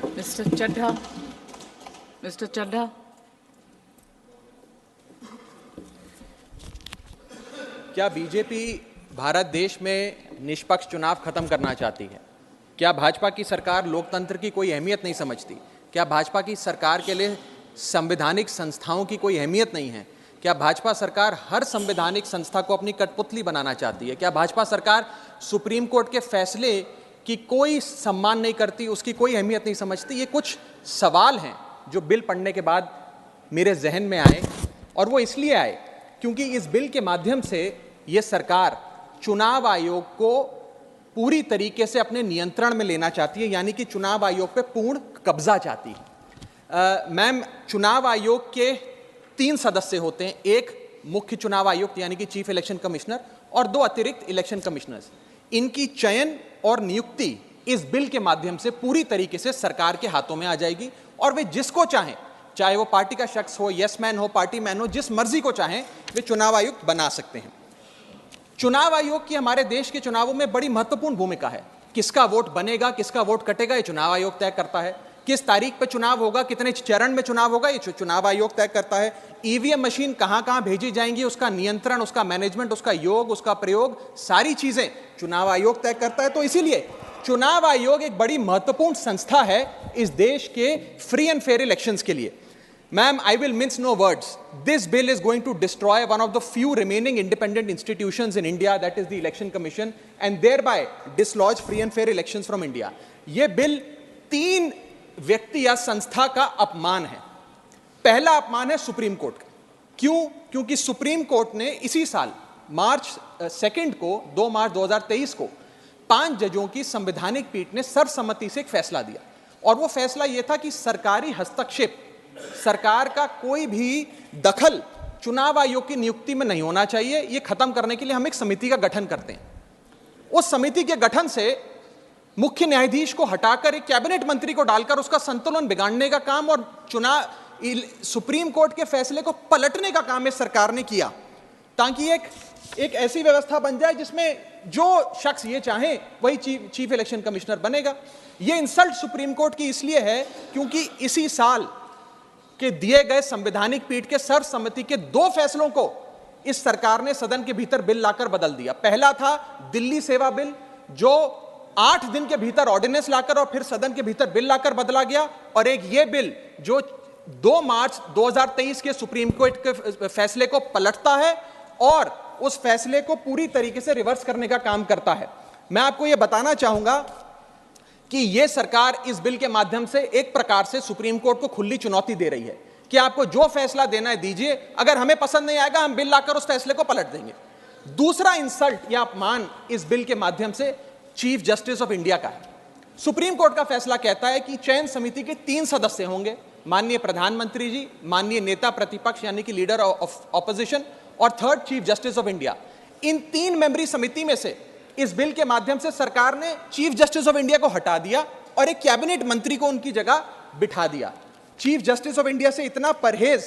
Mr. Chadha. Mr. Chadha. क्या BJP Bharat देश में निष्पक्ष चुनाव खत्म करना चाहती है? क्या भाजपा की सरकार लोकतंत्र की कोई अहमियत नहीं समझती? क्या भाजपा की सरकार के लिए संवैधानिक संस्थाओं की कोई अहमियत नहीं है? क्या भाजपा सरकार हर संवैधानिक संस्था को अपनी कठपुतली बनाना चाहती है? क्या भाजपा सरकार सुप्रीम कोर्ट के फैसले की कोई सम्मान नहीं करती, उसकी कोई अहमियत नहीं समझती? ये कुछ सवाल हैं जो बिल पढ़ने के बाद मेरे जहन में आए, और वो इसलिए आए क्योंकि इस बिल के माध्यम से ये सरकार चुनाव आयोग को पूरी तरीके से अपने नियंत्रण में लेना चाहती है, यानी कि चुनाव आयोग पे पूर्ण कब्जा चाहती है। मैम, चुनाव आयोग के 3 सदस्य होते हैं, एक मुख्य चुनाव आयुक्त यानी कि चीफ इलेक्शन कमिश्नर और 2 अतिरिक्त इलेक्शन कमिश्नर्स। इनकी चयन और नियुक्ति इस बिल के माध्यम से पूरी तरीके से सरकार के हाथों में आ जाएगी, और वे जिसको चाहें, चाहे वो पार्टी का शख्स हो, यस मैन हो, पार्टी मैन हो, जिस मर्जी को चाहें वे चुनाव आयुक्त बना सकते हैं। चुनाव आयोग की हमारे देश के चुनावों में बड़ी महत्वपूर्ण भूमिका है। किसका वोट बनेगा, किसका वोट कटेगा, ये चुनाव आयोग तय करता है। किस तारीख पर चुनाव होगा, कितने चरण में चुनाव होगा, ये चुनाव आयोग तय करता है। ईवीएम मशीन कहां कहां भेजी जाएंगी, उसका नियंत्रण, उसका मैनेजमेंट, उसका योग, उसका प्रयोग, सारी चीजें चुनाव आयोग तय करता है। तो इसीलिए चुनाव आयोग एक बड़ी महत्वपूर्ण संस्था है इस देश के फ्री एंड फेयर इलेक्शंस के लिए। Ma'am, I will mince no words. This bill is going to destroy one of the few remaining independent institutions in India, that is the Election Commission, and thereby dislodge free and fair elections from India. ये bill 3 व्यक्ति या संस्था का अपमान है। पहला अपमान है सुप्रीम कोर्ट का। क्यों? क्योंकि सुप्रीम कोर्ट ने इसी साल मार्च 2 को 2 मार्च 2023 को 5 जजों की संवैधानिक पीठ ने सर्वसम्मति से एक फैसला दिया, और वो फैसला ये था कि सरकारी हस्तक्षेप, सरकार का कोई भी दखल चुनाव आयोग की नियुक्ति में नहीं होना चाहिए। ये खत्म करने के लिए हम एक समिति का गठन करते हैं। उस समिति के गठन से मुख्य न्यायाधीश को हटाकर एक कैबिनेट मंत्री को डालकर उसका संतुलन बिगाड़ने का काम और सुप्रीम कोर्ट के फैसले को पलटने का काम इस सरकार ने किया, ताकि एक ऐसी व्यवस्था बन जाए जिसमें जो शख्स ये चाहे वही चीफ इलेक्शन कमिश्नर बनेगा। ये इंसल्ट सुप्रीम कोर्ट की इसलिए है क्योंकि इसी साल के दिए गए संवैधानिक पीठ के सर्वसम्मति के 2 फैसलों को इस सरकार ने सदन के भीतर बिल लाकर बदल दिया। पहला था दिल्ली सेवा बिल, जो 8 दिन के भीतर ऑर्डिनेंस लाकर और फिर सदन के भीतर बिल लाकर बदला गया, और एक ये बिल जो 2 मार्च 2023 के सुप्रीम कोर्ट के फैसले को पलटता है और उस फैसले को पूरी तरीके से रिवर्स करने का काम करता है। मैं आपको यह बताना चाहूंगा कि यह सरकार इस बिल के माध्यम से एक प्रकार से सुप्रीम कोर्ट को खुली चुनौती दे रही है कि आपको जो फैसला देना है दीजिए, अगर हमें पसंद नहीं आएगा हम बिल लाकर उस फैसले को पलट देंगे। दूसरा इंसल्ट या अपमान इस बिल के माध्यम से चीफ जस्टिस ऑफ इंडिया का है। सुप्रीम कोर्ट का फैसला कहता है कि चयन समिति के 3 सदस्य होंगे, माननीय प्रधानमंत्री जी, माननीय नेता प्रतिपक्ष यानी कि लीडर ऑफ ऑपोजिशन, और 3rd chief justice of India. इन 3 मेंबरी समिति में से इस बिल के माध्यम से सरकार ने चीफ जस्टिस ऑफ इंडिया को हटा दिया और एक कैबिनेट मंत्री को उनकी जगह बिठा दिया। चीफ जस्टिस ऑफ इंडिया से इतना परहेज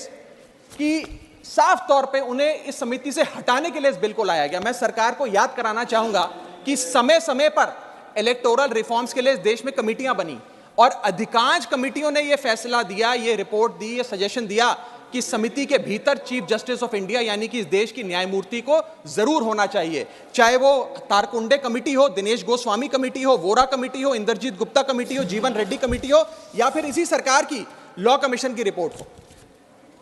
कि साफ तौर पे उन्हें इस समिति से हटाने के लिए इस बिल को लाया गया। मैं सरकार को याद कराना चाहूंगा कि समय समय पर इलेक्टोरल रिफॉर्म्स के लिए इस देश में कमेटियां बनी, और अधिकांश कमेटियों ने यह फैसला दिया, यह रिपोर्ट दी, यह सजेशन दिया कि समिति के भीतर चीफ जस्टिस ऑफ इंडिया यानी कि इस देश की न्यायमूर्ति को जरूर होना चाहिए। चाहे वो तारकुंडे कमेटी हो, दिनेश गोस्वामी कमेटी हो, वोरा कमेटी हो, इंद्रजीत गुप्ता कमेटी हो, जीवन रेड्डी कमेटी हो, या फिर इसी सरकार की लॉ कमीशन की रिपोर्ट हो।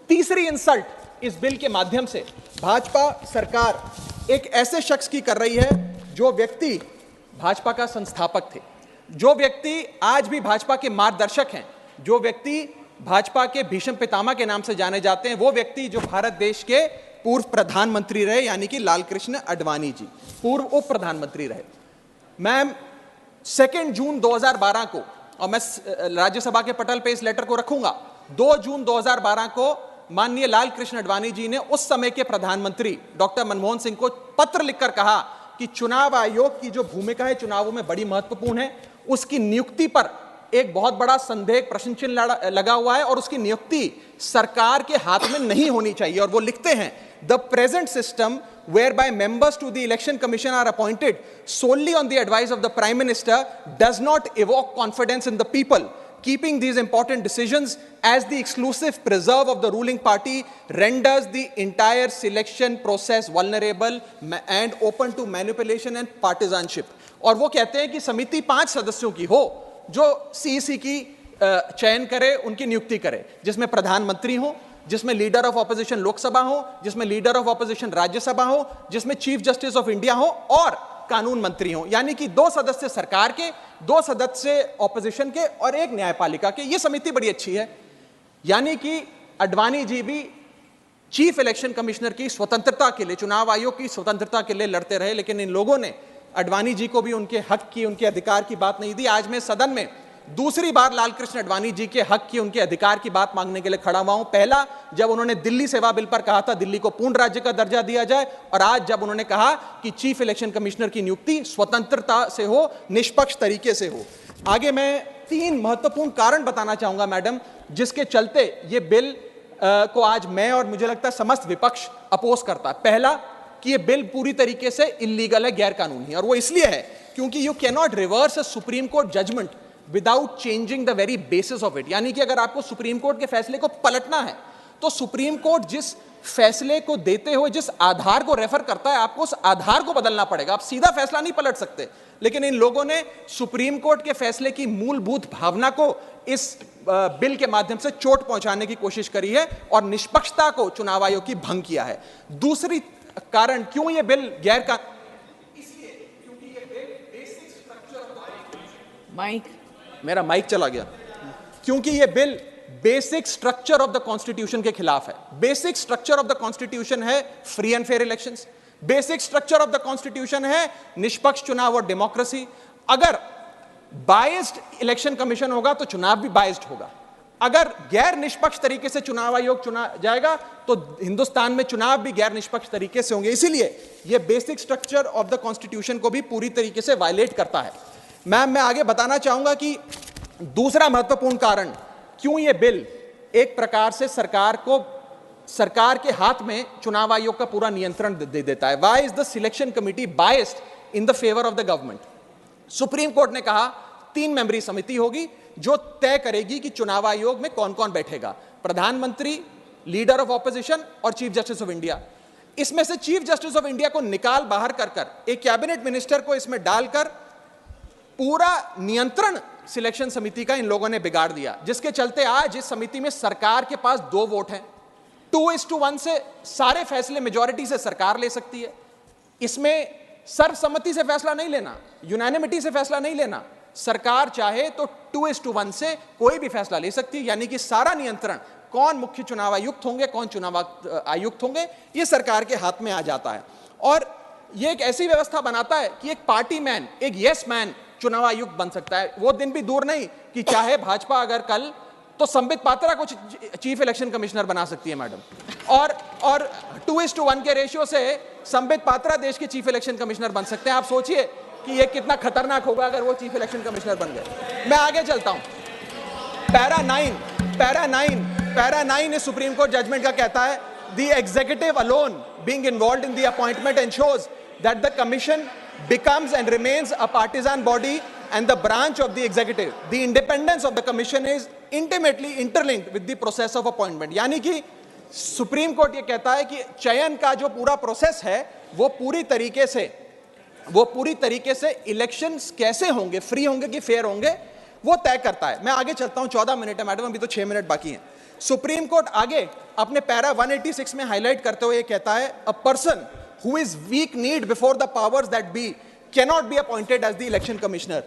तीसरी इंसल्ट इस बिल के माध्यम से भाजपा सरकार एक ऐसे शख्स की कर रही है जो व्यक्ति भाजपा का संस्थापक थे, जो व्यक्ति आज भी भाजपा के मार्गदर्शक हैं, जो व्यक्ति भाजपा के भीष्म पितामह के नाम से जाने जाते हैं, वो व्यक्ति जो भारत देश के पूर्व प्रधानमंत्री रहे यानी कि लालकृष्ण आडवाणी जी, पूर्व उप प्रधानमंत्री रहे। मैम, 2 जून 2012 को, और मैं राज्यसभा के पटल पे इस लेटर को रखूंगा, 2 जून 2012 को माननीय लालकृष्ण आडवाणी जी ने उस समय के प्रधानमंत्री डॉक्टर मनमोहन सिंह को पत्र लिखकर कहा कि चुनाव आयोग की जो भूमिका है चुनावों में बड़ी महत्वपूर्ण है, उसकी नियुक्ति पर एक बहुत बड़ा संदेह, प्रश्न चिन्ह लगा हुआ है, और उसकी नियुक्ति सरकार के हाथ में नहीं होनी चाहिए। और वो लिखते हैं, the present system whereby members to the election commission are appointed solely on the advice of the prime minister does not evoke confidence in the people. keeping these important decisions as the exclusive preserve of the ruling party renders the entire selection process vulnerable and open to manipulation and partisanship. और वो कहते हैं कि समिति 5 सदस्यों की हो जो सीईसी की चयन करे, उनकी नियुक्ति करे, जिसमें प्रधानमंत्री हो, जिसमें लीडर ऑफ ऑपोजिशन लोकसभा हो, जिसमें लीडर ऑफ ऑपोजिशन राज्यसभा हो, जिसमें चीफ जस्टिस ऑफ इंडिया हो और कानून मंत्री हो, यानी कि 2 सदस्य सरकार के, 2 सदस्य ऑपोजिशन के और 1 न्यायपालिका के। ये समिति बड़ी अच्छी है। यानी कि अडवाणी जी भी चीफ इलेक्शन कमिश्नर की स्वतंत्रता के लिए, चुनाव आयोग की स्वतंत्रता के लिए लड़ते रहे, लेकिन इन लोगों ने अडवाणी जी को भी उनके हक की, उनके अधिकार की बात नहीं दी। आज मैं सदन में दूसरी बार लालकृष्ण अडवाणी जी के हक की, उनके अधिकार की बात मांगने के लिए खड़ा हुआ हूं। पहला जब उन्होंने दिल्ली सेवा बिल पर कहा था दिल्ली को पूर्ण राज्य का दर्जा दिया जाए, और आज जब उन्होंने कहा कि चीफ इलेक्शन कमिश्नर की नियुक्ति स्वतंत्रता से हो, निष्पक्ष तरीके से हो। आगे मैं 3 महत्वपूर्ण कारण बताना चाहूंगा मैडम, जिसके चलते ये बिल को आज मैं और मुझे लगता है समस्त विपक्ष अपोज करता है। पहला कि ये बिल पूरी तरीके से इलीगल है, गैर कानूनी है, और वो इसलिए है क्योंकि you can not reverse a supreme court judgment without changing the very basis of it. यानी कि अगर आपको सुप्रीम कोर्ट के फैसले को पलटना है तो सुप्रीम कोर्ट जिस फैसले को देते हुए जिस आधार को रेफर करता है, आपको उस आधार को बदलना पड़ेगा। आप सीधा फैसला नहीं पलट सकते। लेकिन इन लोगों ने सुप्रीम कोर्ट के फैसले की मूलभूत भावना को इस बिल के माध्यम से चोट पहुंचाने की कोशिश करी है और निष्पक्षता को चुनाव आयोग की भंग किया है। दूसरी कारण क्यों ये बिल गैर का, इसलिए क्योंकि ये बिल बेसिक स्ट्रक्चर, माइक, मेरा माइक चला गया, क्योंकि ये bill basic structure of the constitution के खिलाफ है। Basic structure of the constitution है free and fair elections, basic structure of the constitution है निष्पक्ष चुनाव और डेमोक्रेसी। अगर बायस्ड इलेक्शन कमीशन होगा तो चुनाव भी बायस्ड होगा। अगर गैर निष्पक्ष तरीके से चुनाव आयोग चुना जाएगा तो हिंदुस्तान में चुनाव भी गैर निष्पक्ष तरीके से होंगे। इसीलिए यह basic structure of the constitution को भी पूरी तरीके से वायलेट करता है। मैं आगे बताना चाहूंगा कि दूसरा महत्वपूर्ण कारण क्यों यह बिल एक प्रकार से सरकार के हाथ में चुनाव आयोग का पूरा नियंत्रण दे देता है। Why is the selection committee biased in the favour of the government? Supreme court ने कहा 3 मेंबरी समिति होगी जो तय करेगी कि चुनाव आयोग में कौन कौन बैठेगा, प्रधानमंत्री, लीडर ऑफ ऑपोजिशन और चीफ जस्टिस ऑफ इंडिया। इसमें से चीफ जस्टिस ऑफ इंडिया को निकाल बाहर कर एक कैबिनेट मिनिस्टर को इसमें डालकर पूरा नियंत्रण सिलेक्शन समिति का इन लोगों ने बिगाड़ दिया, जिसके चलते आज इस समिति में सरकार के पास 2 वोट हैं। 2:1 से सारे फैसले मेजॉरिटी से सरकार ले सकती है। इसमें सर्वसम्मति से फैसला नहीं लेना, यूनानिमिटी से फैसला नहीं लेना। सरकार चाहे तो 2:1 से कोई भी फैसला ले सकती है। यानी कि सारा नियंत्रण कौन मुख्य चुनाव आयुक्त होंगे, कौन चुनाव आयुक्त होंगे, ये सरकार के हाथ में आ जाता है। और ये एक ऐसी व्यवस्था बनाता है कि एक पार्टी मैन, एक यस मैन चुनाव आयुक्त बन सकता है। वो दिन भी दूर नहीं कि चाहे भाजपा अगर कल तो संबित पात्रा को चीफ इलेक्शन कमिश्नर बना सकती है मैडम, और 2:1 के रेशियो से संबित पात्रा देश के चीफ इलेक्शन कमिश्नर बन सकते हैं। आप सोचिए कि ये कितना खतरनाक होगा अगर वो चीफ इलेक्शन कमिश्नर बन गए। मैं आगे चलता हूं। पैरा 9 इस सुप्रीम कोर्ट जजमेंट का कहता है, the executive alone being involved in the appointment ensures that the commission becomes and remains a partisan body and the branch of the executive. The independence of the commission is intimately interlinked with the process of appointment. यानी कि supreme court ये कहता है कि चयन का जो पूरा प्रोसेस है वो पूरी तरीके से इलेक्शंस कैसे होंगे, फ्री होंगे कि फेयर होंगे, वो तय करता है। मैं आगे चलता हूं, 14 मिनट है मैडम, अभी तो 6 मिनट बाकी हैं। सुप्रीम कोर्ट आगे अपने पैरा 186 में हाईलाइट करते हुए कहता है, a person who is weak kneed before the powers that be cannot be appointed as the election commissioner.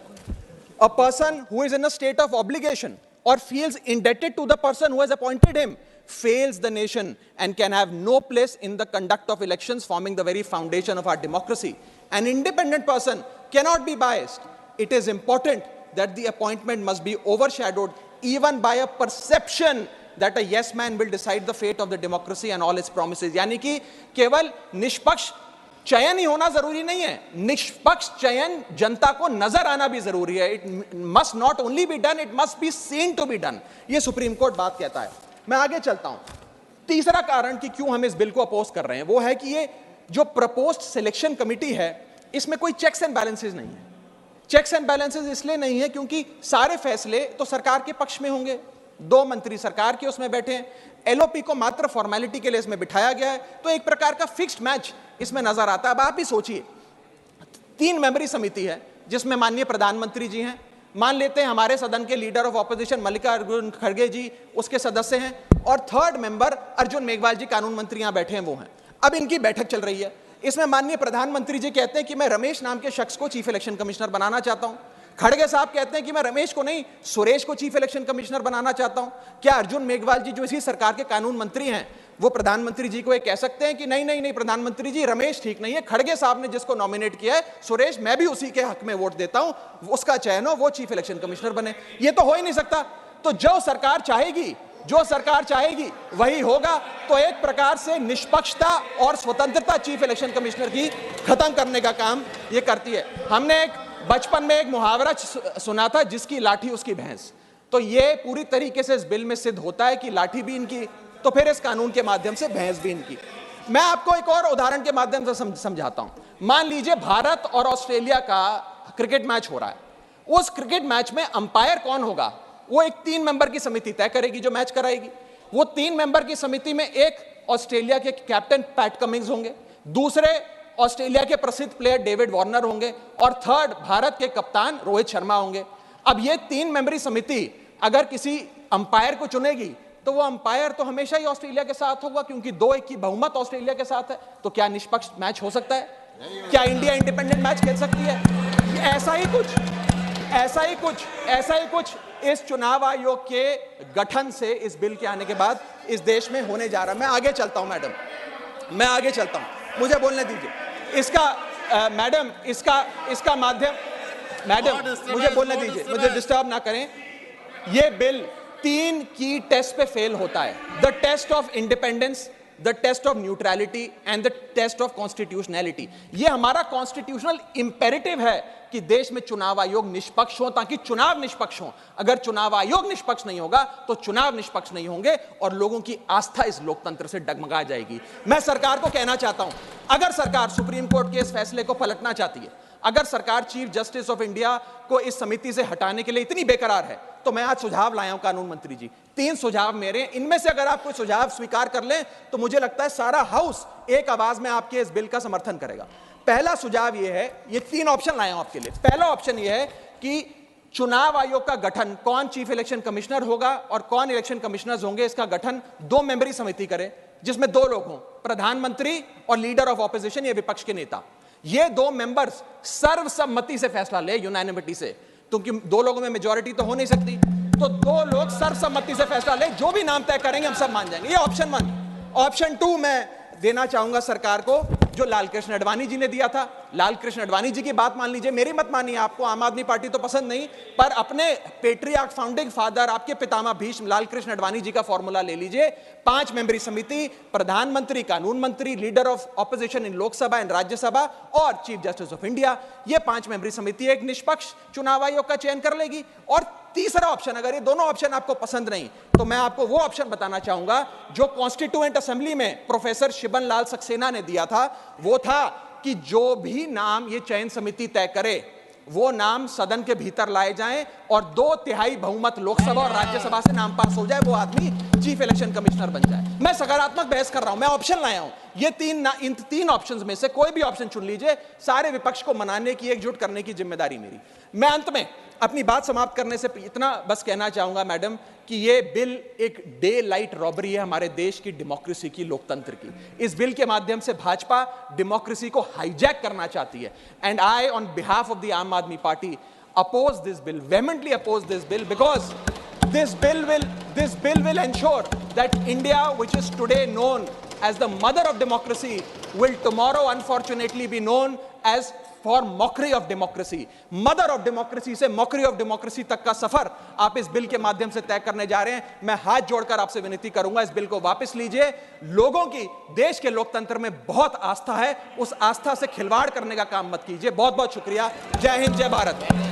A person who is in a state of obligation or feels indebted to the person who has appointed him fails the nation and can have no place in the conduct of elections, forming the very foundation of our democracy. An independent person cannot be biased. It is important that the appointment must be overshadowed even by a perception that a yes man will decide the fate of the democracy and all its promises. यानी कि केवल निष्पक्ष चयन ही होना जरूरी नहीं है, निष्पक्ष चयन जनता को नजर आना भी जरूरी है। It must not only be done, it must be seen to be done. ये सुप्रीम कोर्ट बात कहता है। मैं आगे चलता हूं। तीसरा कारण कि क्यों हम इस बिल को अपोज कर रहे हैं वो है कि ये जो प्रपोज्ड सिलेक्शन कमिटी है इसमें कोई चेक्स एंड बैलेंसेस नहीं है। चेक्स एंड बैलेंसेस इसलिए नहीं है क्योंकि सारे फैसले तो सरकार के पक्ष में होंगे, 2 मंत्री सरकार के उसमें बैठे हैं, एलओपी को मात्र फॉर्मेलिटी के लिए इसमें बिठाया गया है, तो एक प्रकार का फिक्स्ड मैच इसमें नजर आता है। अब आप ही सोचिए, 3 मेंबरी समिति है जिसमें माननीय प्रधानमंत्री जी हैं, मान लेते हैं हमारे सदन के लीडर ऑफ ऑपोजिशन मल्लिकार्जुन खड़गे जी उसके सदस्य हैं, और 3rd मेंबर अर्जुन मेघवाल जी कानून मंत्री यहां बैठे हैं वो हैं। अब इनकी बैठक चल रही है, इसमें माननीय प्रधानमंत्री जी कहते हैं कि मैं रमेश नाम के शख्स को चीफ इलेक्शन कमिश्नर बनाना चाहता हूं। खड़गे साहब कहते हैं कि मैं रमेश को नहीं सुरेश को चीफ इलेक्शन कमिश्नर बनाना चाहता हूं। क्या अर्जुन मेघवाल जी जो इसी सरकार के कानून मंत्री हैं वो प्रधानमंत्री जी को ये कह सकते हैं कि नहीं नहीं नहीं प्रधानमंत्री जी रमेश ठीक नहीं है, खड़गे साहब ने जिसको नॉमिनेट किया है सुरेश, मैं भी उसी के हक में वोट देता हूं, उसका चयन हो, वो चीफ इलेक्शन कमिश्नर बने? ये तो हो ही नहीं सकता। तो जो सरकार चाहेगी वही होगा। तो एक प्रकार से निष्पक्षता और स्वतंत्रता चीफ इलेक्शन कमिश्नर की खत्म करने का काम ये करती है। हमने एक बचपन में एक मुहावरा सुना था, जिसकी लाठी उसकी भैंस। तो ये पूरी तरीके से इस बिल में सिद्ध होता है कि लाठी भी इनकी, तो फिर इस कानून के माध्यम से भैंस भी इनकी। मैं आपको एक और उदाहरण के माध्यम से समझाता हूं। मान लीजिए भारत और ऑस्ट्रेलिया का क्रिकेट मैच हो रहा है, उस क्रिकेट मैच में अंपायर कौन होगा वो एक 3 मेंबर की समिति तय करेगी जो मैच कराएगी। वो 3 मेंबर की समिति में एक ऑस्ट्रेलिया के कैप्टन पैट कमिंग्स होंगे, दूसरे ऑस्ट्रेलिया के प्रसिद्ध प्लेयर डेविड वार्नर होंगे, और 3rd भारत के कप्तान रोहित शर्मा होंगे। अब ये 3 मेंबरी समिति अगर किसी अंपायर को चुनेगी तो वो अंपायर तो हमेशा ही ऑस्ट्रेलिया के साथ होगा, क्योंकि 2-1 की बहुमत ऑस्ट्रेलिया के साथ है। तो क्या निष्पक्ष मैच हो सकता है? क्या इंडिया इंडिपेंडेंट मैच खेल सकती है? ऐसा ही कुछ इस चुनाव आयोग के गठन से, इस बिल के आने के बाद इस देश में होने जा रहा है। मैं आगे चलता हूं मैडम, मुझे बोलने दीजिए। इसका माध्यम, मैडम मुझे बोलने दीजिए, मुझे डिस्टर्ब ना करें। यह बिल 3 की टेस्ट पे फेल होता है, the test of independence, the test of neutrality and the test of constitutionality. ये हमारा कॉन्स्टिट्यूशनल इंपेरेटिव है कि देश में चुनाव आयोग निष्पक्ष हो, ताकि चुनाव निष्पक्ष हो। अगर चुनाव आयोग निष्पक्ष नहीं होगा तो चुनाव निष्पक्ष नहीं होंगे और लोगों की आस्था इस लोकतंत्र से डगमगा जाएगी। मैं सरकार को कहना चाहता हूं, अगर सरकार सुप्रीम कोर्ट के इस फैसले को पलटना चाहती है, अगर सरकार चीफ जस्टिस ऑफ इंडिया को इस समिति से हटाने के लिए इतनी बेकरार है, तो मैं आज सुझाव लाया हूं कानून मंत्री जी। 3 सुझाव मेरे, इनमें से अगर आप कोई सुझाव स्वीकार कर लें तो मुझे लगता है सारा हाउस एक आवाज में आपके इस बिल का समर्थन करेगा। पहला सुझाव यह है, ये 3 ऑप्शन लाया हूं आपके लिए। पहला ऑप्शन यह है कि चुनाव आयोग का गठन, कौन चीफ इलेक्शन कमिश्नर होगा और कौन इलेक्शन कमिश्नर्स होंगे, इसका गठन 2 मेंबरी समिति करे, जिसमें 2 लोग हों, प्रधानमंत्री और लीडर ऑफ ऑपोजिशन, ये विपक्ष के नेता। ये 2 मेंबर्स सर्वसम्मति से फैसला ले, यूनानिमिटी से, क्योंकि 2 लोगों में मेजॉरिटी तो हो नहीं सकती, तो 2 लोग सर्वसम्मति से फैसला ले, जो भी नाम तय करेंगे हम सब मान जाएंगे। ये ऑप्शन 1। ऑप्शन 2 मैं देना चाहूंगा सरकार को, जो लालकृष्ण अडवाणी जी ने दिया था। लालकृष्ण अडवाणी जी की बात मान लीजिए, मेरी मत मानिए, आपको आम आदमी पार्टी तो पसंद नहीं, पर अपने पेट्रियार्क फाउंडिंग फादर, आपके पितामह भीष्म लालकृष्ण अडवाणी जी का फॉर्मूला ले लीजिए। 5 मेंबरी समिति, प्रधानमंत्री, कानून मंत्री, leader of opposition in Lok Sabha and Rajya Sabha और चीफ जस्टिस ऑफ इंडिया। ये 5 मेंबरी समिति एक निष्पक्ष चुनाव आयोग का चयन कर लेगी। और तीसरा ऑप्शन, अगर ये दोनों ऑप्शन आपको पसंद नहीं, तो मैं आपको वो ऑप्शन बताना चाहूंगा जो कॉन्स्टिट्यूएंट असेंबली में प्रोफेसर शिबन लाल सक्सेना ने दिया था। वो था कि जो भी नाम ये चयन समिति तय करे, वो नाम सदन के भीतर लाए जाएं और 2/3 बहुमत लोकसभा और राज्यसभा से नाम पास हो जाए, वो आदमी चीफ इलेक्शन कमिश्नर बन जाए। मैं सकारात्मक बहस कर रहा हूं, मैं ऑप्शन लाया हूं। ये इन 3 ऑप्शंस में से कोई भी ऑप्शन चुन लीजिए, सारे विपक्ष को मनाने की, एकजुट करने की जिम्मेदारी मेरी। मैं अंत में अपनी बात समाप्त करने से इतना बस कहना चाहूंगा मैडम, कि ये बिल एक डे लाइट रॉबरी है हमारे देश की डेमोक्रेसी की, लोकतंत्र की। इस बिल के माध्यम से भाजपा डेमोक्रेसी को हाईजैक करना चाहती है। And I on behalf of the आम आदमी party oppose this bill, vehemently oppose this bill, because this bill will ensure that India, which is today known as the mother of democracy, will tomorrow unfortunately be known as for mockery of democracy. Mother of democracy से mockery of democracy तक का सफर आप इस bill के माध्यम से तय करने जा रहे हैं। मैं हाथ जोड़कर आपसे विनती करूंगा, इस बिल को वापस लीजिए। लोगों की, देश के लोकतंत्र में बहुत आस्था है, उस आस्था से खिलवाड़ करने का काम मत कीजिए। बहुत बहुत शुक्रिया। जय हिंद, जय भारत।